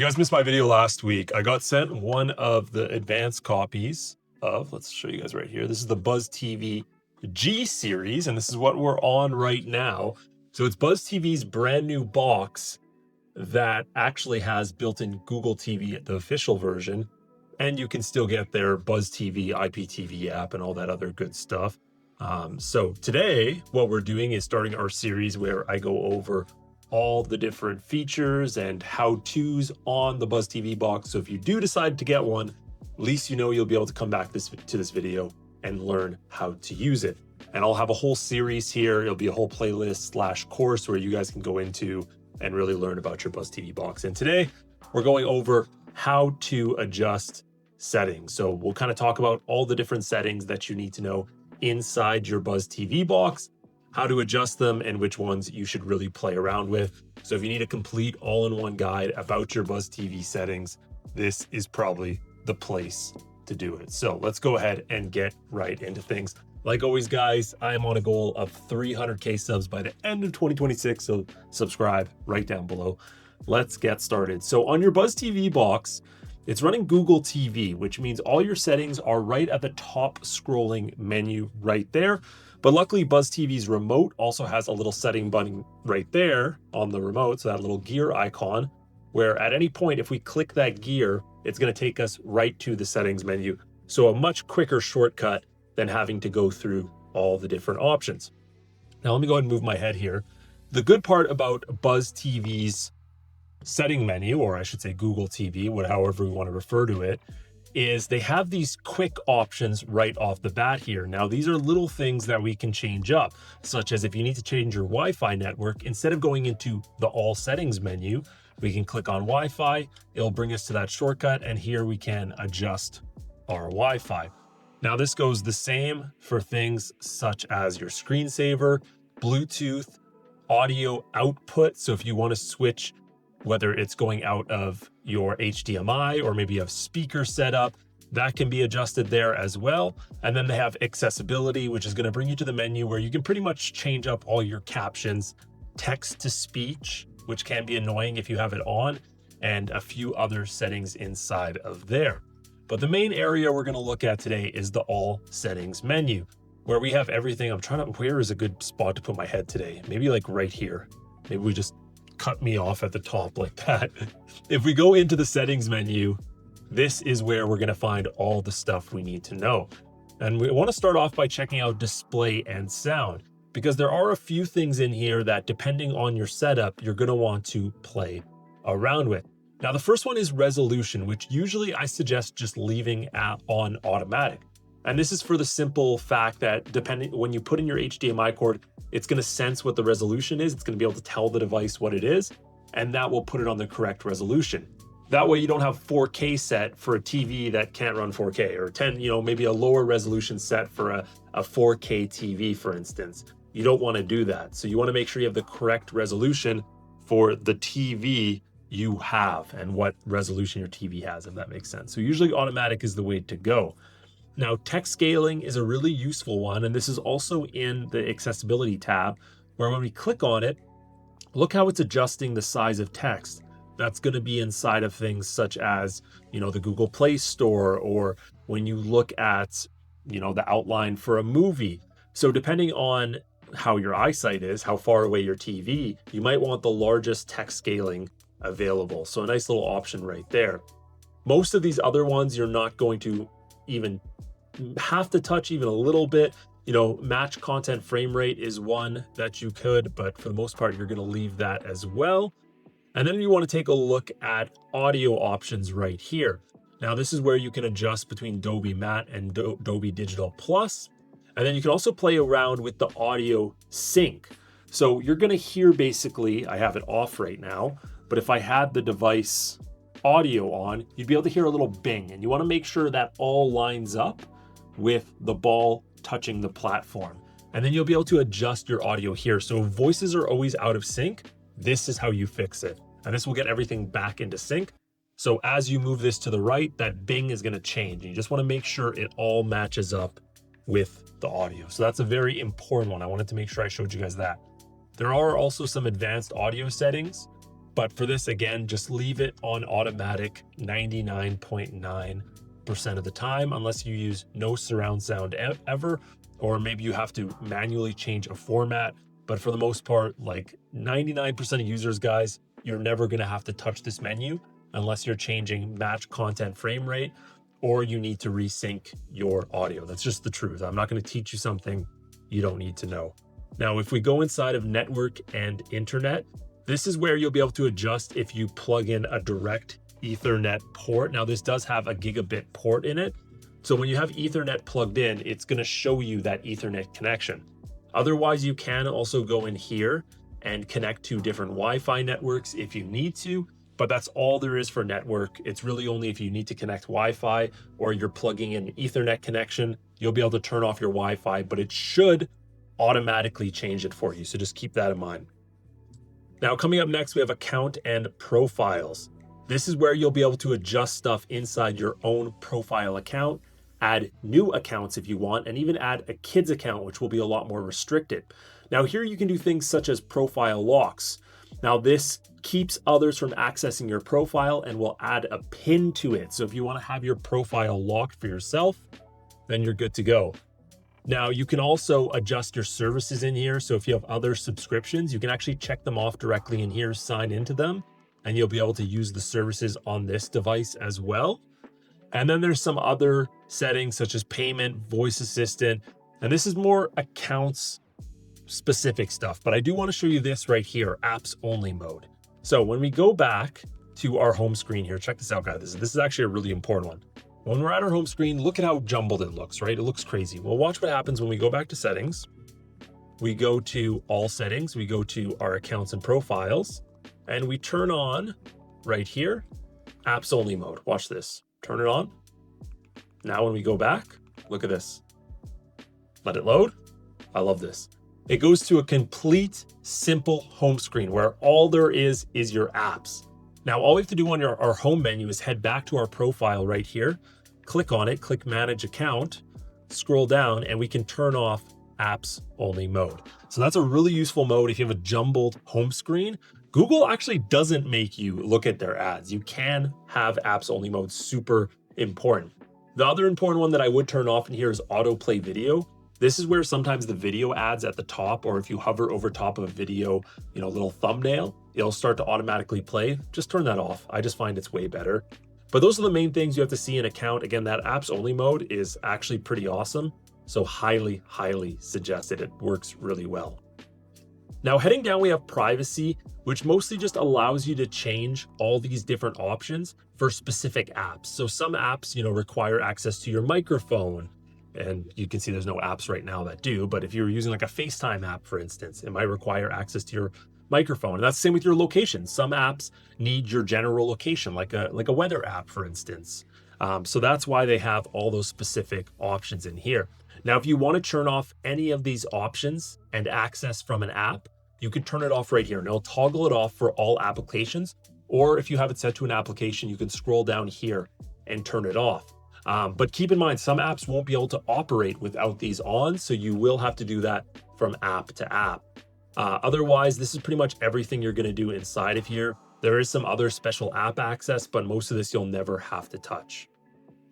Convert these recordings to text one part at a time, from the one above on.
You guys missed my video last week. I got sent one of the advanced copies of, let's show you guys right here. This is the Buzz TV G series, and this is what we're on right now. So it's Buzz TV's brand new box that actually has built-in Google TV, the official version, and you can still get their Buzz TV IPTV app and all that other good stuff. So today, what we're doing is starting our series where I go over all the different features and how-tos on the Buzz TV box. So if you do decide to get one, at least you know you'll be able to come back to this video and learn how to use it. And I'll have a whole series here. It'll be a whole playlist / course where you guys can go into and really learn about your Buzz TV box. And today we're going over how to adjust settings. So we'll kind of talk about all the different settings that you need to know inside your Buzz TV box, how to adjust them, and which ones you should really play around with. So if you need a complete all-in-one guide about your Buzz TV settings, this is probably the place to do it. So let's go ahead and get right into things. Like always, guys, I am on a goal of 300K subs by the end of 2026, so subscribe right down below. Let's get started. So on your Buzz TV box, it's running Google TV, which means all your settings are right at the top scrolling menu right there. But luckily, Buzz TV's remote also has a little setting button right there on the remote, so that little gear icon, where at any point, if we click that gear, it's going to take us right to the settings menu. So a much quicker shortcut than having to go through all the different options. Now, let me go ahead and move my head here. The good part about Buzz TV's setting menu, or I should say Google TV, however we want to refer to it, is they have these quick options right off the bat here. Now, these are little things that we can change up, such as if you need to change your Wi-Fi network, instead of going into the all settings menu, we can click on Wi-Fi. It'll bring us to that shortcut, and here we can adjust our Wi-Fi. Now, this goes the same for things such as your screensaver, Bluetooth, audio output. So if you want to switch, whether it's going out of your HDMI or maybe you have speaker set up, that can be adjusted there as well. And then they have accessibility, which is going to bring you to the menu where you can pretty much change up all your captions, text to speech, which can be annoying if you have it on, and a few other settings inside of there. But the main area we're going to look at today is the all settings menu, where we have everything. Where is a good spot to put my head today? Maybe like right here. Maybe we just cut me off at the top like that. If we go into the settings menu, this is where we're going to find all the stuff we need to know. And we want to start off by checking out display and sound, because there are a few things in here that, depending on your setup, you're going to want to play around with. Now, the first one is resolution, which usually I suggest just leaving on automatic. And this is for the simple fact that when you put in your HDMI cord, it's going to sense what the resolution is. It's going to be able to tell the device what it is, and that will put it on the correct resolution. That way you don't have 4K set for a TV that can't run 4K, or 10, maybe a lower resolution set for a 4K TV, for instance. You don't want to do that. So you want to make sure you have the correct resolution for the TV you have and what resolution your TV has, if that makes sense. So usually automatic is the way to go. Now, text scaling is a really useful one, and this is also in the accessibility tab, where when we click on it, look how it's adjusting the size of text. That's going to be inside of things such as, the Google Play Store, or when you look at, the outline for a movie. So depending on how your eyesight is, how far away your TV, you might want the largest text scaling available. So a nice little option right there. Most of these other ones, you're not going to even have to touch even a little bit. Match content frame rate is one that you could, but for the most part, you're going to leave that as well. And then you want to take a look at audio options right here. Now, this is where you can adjust between Dolby Matte and Dolby Digital Plus. And then you can also play around with the audio sync. So you're going to hear, basically, I have it off right now, but if I had the device audio on, you'd be able to hear a little bing, and you want to make sure that all lines up with the ball touching the platform. And then you'll be able to adjust your audio here. So if voices are always out of sync, this is how you fix it. And this will get everything back into sync. So as you move this to the right, that bing is going to change. You just want to make sure it all matches up with the audio. So that's a very important one. I wanted to make sure I showed you guys that. There are also some advanced audio settings But for this, again, just leave it on automatic 99.9% of the time, unless you use no surround sound ever, or maybe you have to manually change a format. But for the most part, like 99% of users, guys, you're never going to have to touch this menu unless you're changing match content frame rate or you need to resync your audio. That's just the truth. I'm not going to teach you something you don't need to know. Now, if we go inside of network and internet, this is where you'll be able to adjust if you plug in a direct Ethernet port. Now, this does have a gigabit port in it. So when you have Ethernet plugged in, it's going to show you that Ethernet connection. Otherwise, you can also go in here and connect to different Wi-Fi networks if you need to, but that's all there is for network. It's really only if you need to connect Wi-Fi or you're plugging in Ethernet connection, you'll be able to turn off your Wi-Fi, but it should automatically change it for you. So just keep that in mind. Now, coming up next, we have account and profiles. This is where you'll be able to adjust stuff inside your own profile account, add new accounts if you want, and even add a kid's account, which will be a lot more restricted. Now here you can do things such as profile locks. Now this keeps others from accessing your profile and will add a pin to it. So if you want to have your profile locked for yourself, then you're good to go. Now you can also adjust your services in here. So if you have other subscriptions, you can actually check them off directly in here, sign into them, and you'll be able to use the services on this device as well. And then there's some other settings such as payment, voice assistant, and this is more accounts specific stuff. But I do want to show you this right here, apps only mode. So when we go back to our home screen here, check this out, guys. This is actually a really important one. When we're at our home screen, look at how jumbled it looks, right? It looks crazy. Well, watch what happens when we go back to settings. We go to all settings, we go to our accounts and profiles, and we turn on right here, apps only mode. Watch this. Turn it on. Now when we go back, look at this. Let it load. I love this. It goes to a complete, simple home screen where all there is your apps. Now, all we have to do on our home menu is head back to our profile right here, click on it, click Manage Account, scroll down, and we can turn off apps only mode. So that's a really useful mode if you have a jumbled home screen. Google actually doesn't make you look at their ads. You can have apps only mode, super important. The other important one that I would turn off in here is autoplay video. This is where sometimes the video ads at the top, or if you hover over top of a video, little thumbnail, it'll start to automatically play. Just turn that off. I just find it's way better. But those are the main things you have to see in account. Again, that apps only mode is actually pretty awesome. So highly, highly suggest it. It works really well. Now heading down, we have privacy, which mostly just allows you to change all these different options for specific apps. So some apps, require access to your microphone. And you can see there's no apps right now that do, but if you're using like a FaceTime app, for instance, it might require access to your microphone. And that's the same with your location. Some apps need your general location, like a weather app, for instance. So that's why they have all those specific options in here. Now, if you want to turn off any of these options and access from an app, you can turn it off right here and it'll toggle it off for all applications. Or if you have it set to an application, you can scroll down here and turn it off. But keep in mind, some apps won't be able to operate without these on, so you will have to do that from app to app. Otherwise, this is pretty much everything you're going to do inside of here. There is some other special app access, but most of this you'll never have to touch.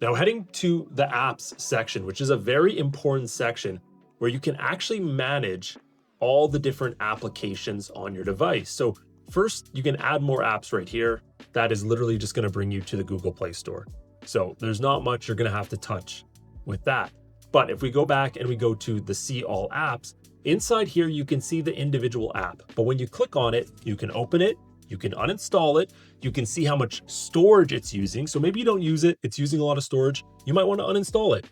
Now, heading to the apps section, which is a very important section where you can actually manage all the different applications on your device. So first, you can add more apps right here. That is literally just going to bring you to the Google Play Store. So there's not much you're going to have to touch with that. But if we go back and we go to the See All Apps, inside here, you can see the individual app. But when you click on it, you can open it, you can uninstall it, you can see how much storage it's using. So maybe you don't use it, it's using a lot of storage. You might want to uninstall it.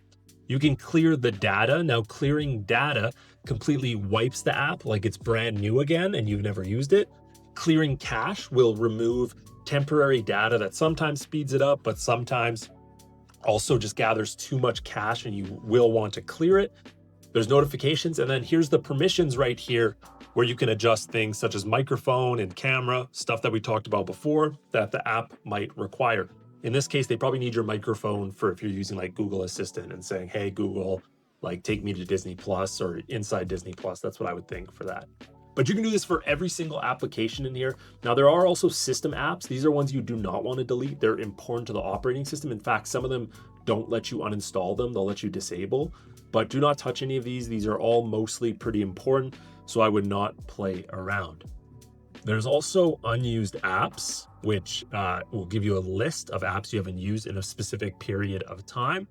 You can clear the data. Now, clearing data completely wipes the app like it's brand new again and you've never used it. Clearing cache will remove temporary data that sometimes speeds it up, but sometimes also just gathers too much cache and you will want to clear it. There's notifications, and then here's the permissions right here where you can adjust things such as microphone and camera, stuff that we talked about before that the app might require. In this case, they probably need your microphone for if you're using like Google Assistant and saying, hey, Google, like take me to Disney Plus or inside Disney Plus. That's what I would think for that. But you can do this for every single application in here. Now, there are also system apps. These are ones you do not want to delete. They're important to the operating system. In fact, some of them don't let you uninstall them. They'll let you disable, but do not touch any of these. These are all mostly pretty important, so I would not play around. There's also unused apps, which will give you a list of apps you haven't used in a specific period of time.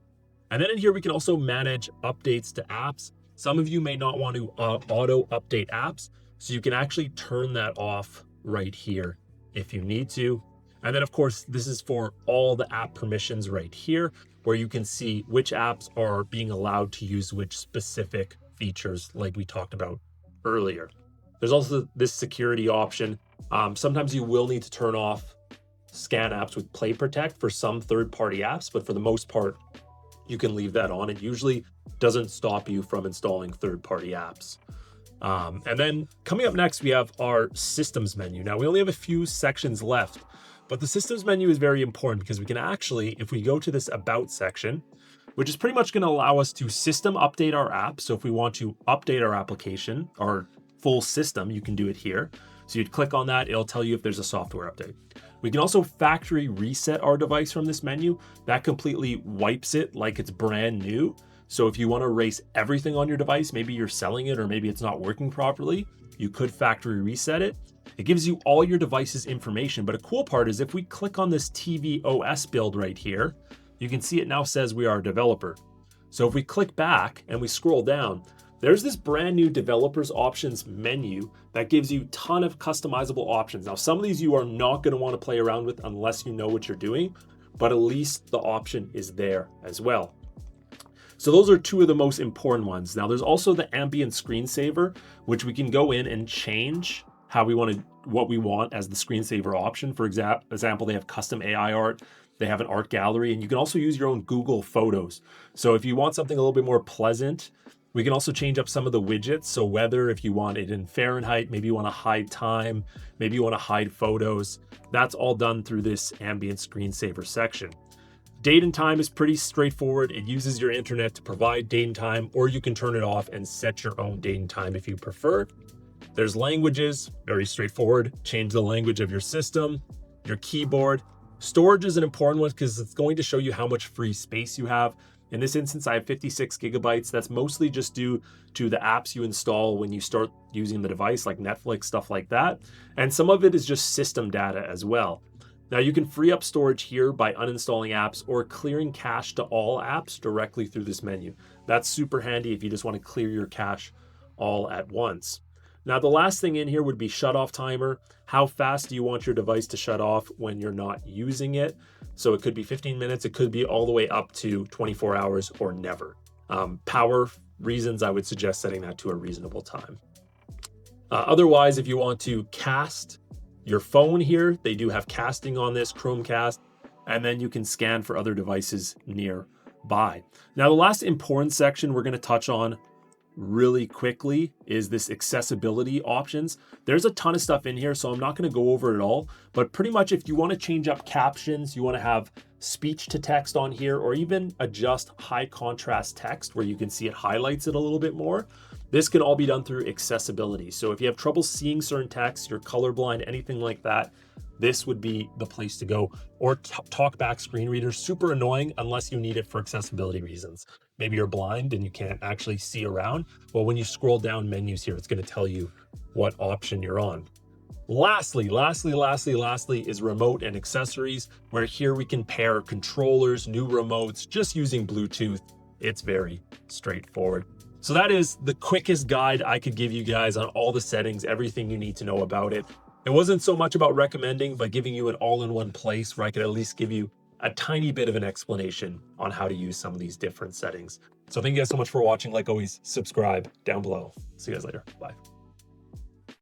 And then in here, we can also manage updates to apps. Some of you may not want to auto update apps, so you can actually turn that off right here if you need to. And then of course, this is for all the app permissions right here, where you can see which apps are being allowed to use which specific features like we talked about earlier. There's also this security option. Sometimes you will need to turn off scan apps with Play Protect for some third-party apps, but for the most part, you can leave that on. It usually doesn't stop you from installing third-party apps. And then coming up next, we have our systems menu. Now, we only have a few sections left, but the systems menu is very important because we can actually, if we go to this about section, which is pretty much going to allow us to system update our app. So if we want to update our application, our full system, you can do it here. So you'd click on that, it'll tell you if there's a software update. We can also factory reset our device from this menu. That completely wipes it like it's brand new. So if you want to erase everything on your device, maybe you're selling it or maybe it's not working properly, you could factory reset it. It gives you all your device's information. But a cool part is if we click on this TV OS build right here, you can see it now says we are a developer. So if we click back and we scroll down, there's this brand new developers options menu that gives you a ton of customizable options. Now, some of these you are not going to want to play around with unless you know what you're doing, but at least the option is there as well. So those are two of the most important ones. Now, there's also the ambient screensaver, which we can go in and change how we want to, what we want as the screensaver option. For example, they have custom AI art. They have an art gallery, and you can also use your own Google Photos. So if you want something a little bit more pleasant, we can also change up some of the widgets. So whether if you want it in Fahrenheit, maybe you want to hide time, maybe you want to hide photos, that's all done through this ambient screensaver section. Date and time is pretty straightforward. It uses your internet to provide date and time, or you can turn it off and set your own date and time if you prefer. There's languages, very straightforward. Change the language of your system, your keyboard. Storage is an important one because it's going to show you how much free space you have. In this instance, I have 56 gigabytes. That's mostly just due to the apps you install when you start using the device, like Netflix, stuff like that. And some of it is just system data as well. Now you can free up storage here by uninstalling apps or clearing cache to all apps directly through this menu. That's super handy if you just want to clear your cache all at once. Now, the last thing in here would be shut off timer. How fast do you want your device to shut off when you're not using it? So it could be 15 minutes, it could be all the way up to 24 hours or never. Power reasons, I would suggest setting that to a reasonable time. Otherwise, if you want to cast your phone here, they do have casting on this, Chromecast, and then you can scan for other devices nearby. Now, the last important section we're going to touch on really quickly is this accessibility options. There's a ton of stuff in here, so I'm not going to go over it all, but pretty much if you want to change up captions, you want to have speech to text on here, or even adjust high contrast text where you can see it highlights it a little bit more, this can all be done through accessibility. So if you have trouble seeing certain text, you're colorblind, anything like that, this would be the place to go. Or talkback screen readers, super annoying unless you need it for accessibility reasons. Maybe you're blind and you can't actually see around. Well, when you scroll down menus here, it's going to tell you what option you're on. Lastly is remote and accessories, where here we can pair controllers, new remotes, just using Bluetooth. It's very straightforward. So that is the quickest guide I could give you guys on all the settings, everything you need to know about it. It wasn't so much about recommending, but giving you an all-in-one place where I could at least give you a tiny bit of an explanation on how to use some of these different settings. So thank you guys so much for watching. Like always, subscribe down below. See you guys later. Bye.